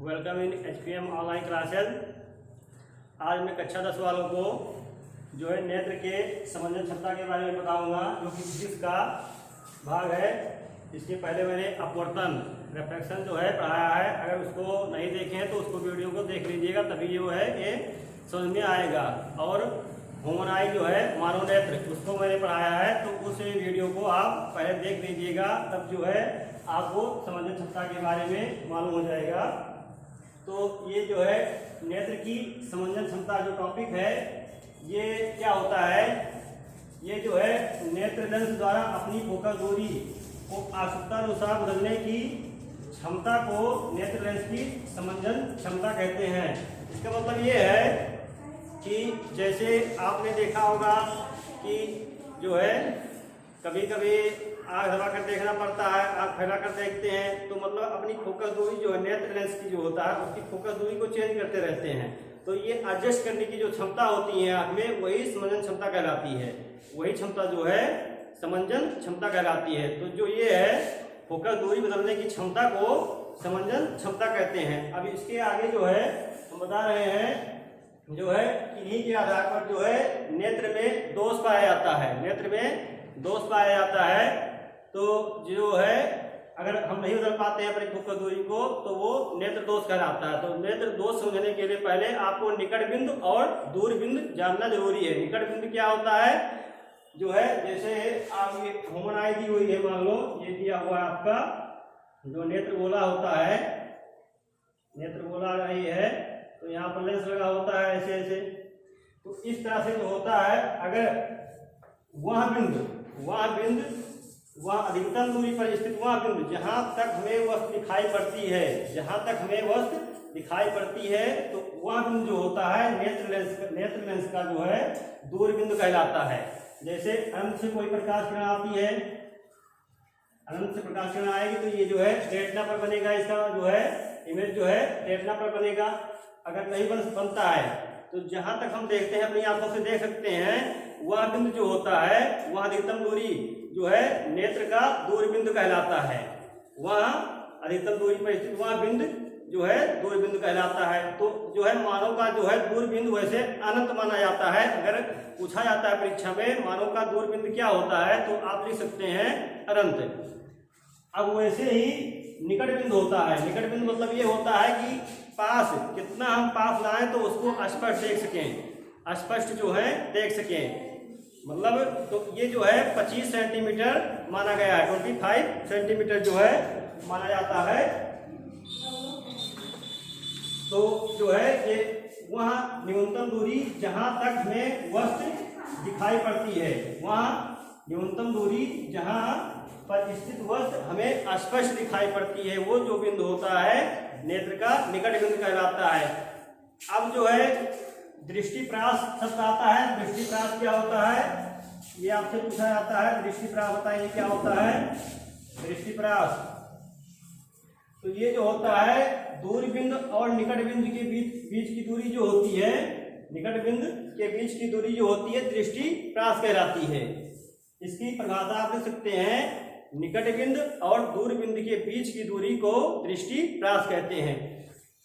Welcome in HPM online classes. आज मैं कक्षा 10 वालों को जो है नेत्र के समंजन क्षमता के बारे में बताऊंगा, जो कि फिजिक्स का भाग है। इसके पहले मैंने अपवर्तन रिफ्रैक्शन जो है पढ़ाया है। अगर उसको नहीं देखे हैं तो उसको वीडियो को देख लीजिएगा, तभी जो है ये समझ में आएगा। और ह्यूमन आई जो है मानव नेत्र, उसको मैंने पढ़ाया है, तो उस वीडियो को आप पहले देख लीजिएगा, तब जो है आपको समंजन क्षमता के बारे में मालूम हो जाएगा। तो ये जो है नेत्र की समंजन क्षमता जो टॉपिक है, ये क्या होता है, ये जो है नेत्र लेंस द्वारा अपनी फोकस दूरी को आवश्यकतानुसार बदलने की क्षमता को नेत्र लेंस की समंजन क्षमता कहते हैं। इसका मतलब ये है कि जैसे आपने देखा होगा कि जो है कभी कभी आँख दबा कर देखना पड़ता है, आँख फैला कर देखते हैं, तो मतलब अपनी फोकस दूरी जो है नेत्र लेंस की जो होता है उसकी फोकस दूरी को चेंज करते रहते हैं। तो ये एडजस्ट करने की जो क्षमता होती है आँख में, वही समंजन क्षमता कहलाती है। वही क्षमता जो है समंजन क्षमता कहलाती है। तो जो ये है फोकस दूरी बदलने की क्षमता को समंजन क्षमता कहते हैं। अब इसके आगे जो है हम बता रहे हैं, जो है इन्हीं के आधार पर जो है नेत्र में दोष पाया जाता है। नेत्र में दोष पाया जाता है, तो जो है अगर हम नहीं बदल पाते हैं अपनी फोकस दूरी को, तो वो नेत्र दोष कहलाता है। तो नेत्र दोष समझने के लिए पहले आपको निकट बिंदु और दूर बिंदु जानना जरूरी है। निकट बिंदु क्या होता है, जो है जैसे आप ये ह्यूमन आई दी हुई है, मान लो ये दिया हुआ है आपका जो नेत्र गोला होता है, नेत्र गोला रही है, तो यहाँ पर लेंस लगा होता है ऐसे ऐसे। तो इस तरह से जो होता है, अगर वह अधिकतम दूरी पर स्थित वह बिंदु जहां तक हमें वस्तु दिखाई पड़ती है, तो वह बिंदु जो होता है नेत्र लेंस का जो है दूर बिंदु कहलाता है। जैसे अनंत से कोई प्रकाश किरण आती है, अनंत से प्रकाश किरण आएगी तो ये जो है रेटिना पर बनेगा, इसका जो है इमेज जो है रेटिना पर बनेगा। अगर नहीं बनता है तो जहां तक हम देखते हैं अपनी आंखों से देख सकते हैं, वह बिंदु जो होता है वह अधिकतम दूरी जो है नेत्र का दूर बिंदु कहलाता है। वह अधिकतम दूरी पर स्थित वह बिंदु जो है दूर बिंदु कहलाता है। तो जो है मानव का जो है दूर बिंदु वैसे अनंत माना जाता है। अगर पूछा जाता है परीक्षा में मानव का दूर बिंदु क्या होता है, तो आप लिख सकते हैं अनंत। अब वैसे ही निकट बिंदु होता है। निकट बिंदु मतलब ये होता है कि पास, कितना हम पास लाएं तो उसको स्पष्ट देख सकें, स्पष्ट जो है देख सकें। मतलब तो ये जो है 25 सेंटीमीटर माना गया है, 25 सेंटीमीटर जो है माना जाता है। तो जो है ये वहाँ न्यूनतम दूरी जहां तक हमें वस्तु दिखाई पड़ती है, वहाँ न्यूनतम दूरी जहां पर स्थित वस्तु हमें स्पष्ट दिखाई पड़ती है, वो जो बिंदु होता है नेत्र का निकट बिंदु कहलाता है। अब जो है दृष्टिप्रास शब्द आता है। दृष्टिप्रास क्या होता है, ये आपसे पूछा जाता है। दृष्टिप्रास बताइए क्या होता है दृष्टिप्रास। तो ये जो होता है दूर बिंदु और निकट बिंदु के बीच की दूरी जो होती है, निकट बिंदु के बीच की दूरी जो होती है दृष्टिप्रास कहलाती है। इसकी परिभाषा आप लिख सकते हैं, निकट बिंदु और दूर बिंदु के बीच की दूरी को दृष्टिप्रास कहते हैं।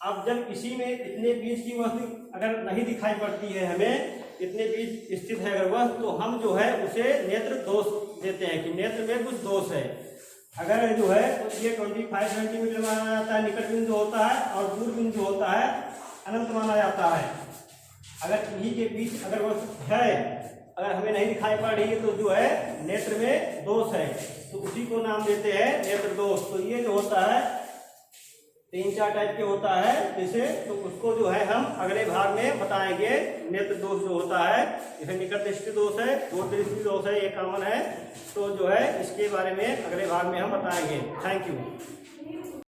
अब जब इसी में इतने बीच की वस्तु अगर नहीं दिखाई पड़ती है, हमें इतने बीच स्थित है अगर वस्तु, तो हम जो है उसे नेत्र दोष देते हैं कि नेत्र में कुछ दोष है। अगर जो है तो ये 25 सेंटीमीटर माना जाता है निकट बिंदु होता है, और दूर बिंदु होता है अनंत माना जाता है। अगर इन्हीं के बीच अगर वस्तु है, अगर हमें नहीं दिखाई पड़ रही है, तो जो है नेत्र में दोष है, तो उसी को नाम देते हैं नेत्र दोष। तो ये जो होता है 3-4 टाइप के होता है जैसे, तो उसको जो है हम अगले भाग में बताएंगे। नेत्र दोष जो होता है, जैसे निकट दृष्टि दोष है, दूर दृष्टि दोष है, ये कॉमन है। तो जो है इसके बारे में अगले भाग में हम बताएंगे। Thank you.